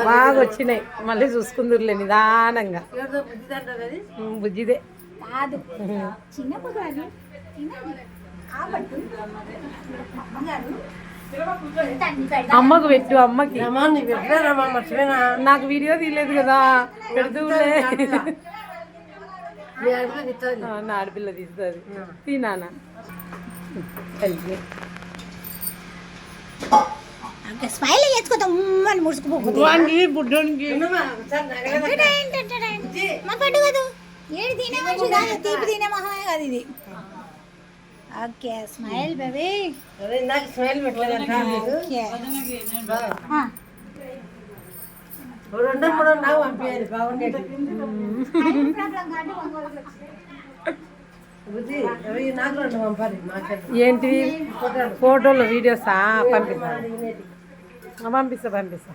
బాగా వచ్చినాయి, మళ్ళీ చూసుకుందరులే నిదానంగా. బుజ్జిదే అమ్మకు పెట్టు, అమ్మకి. నాకు వీడియో తీయలేదు కదా, పెడుతూలే. నా ఆడపిల్ల తీస్తుంది, తినానా స్మైల్ చేసుకుంటాం అని ముడుచుకుపోతుంది మా పట్టు కాదు, ఏడు తినే మనిషి కాదు, తీపి తినే మహమే కాదు ఇది. Okay smile baby. స్మైల్ పెట్టలేదు. ఏంటి ఫోటోలు వీడియోసా? పంపిస్తా పంపిస్తా పంపిస్తా.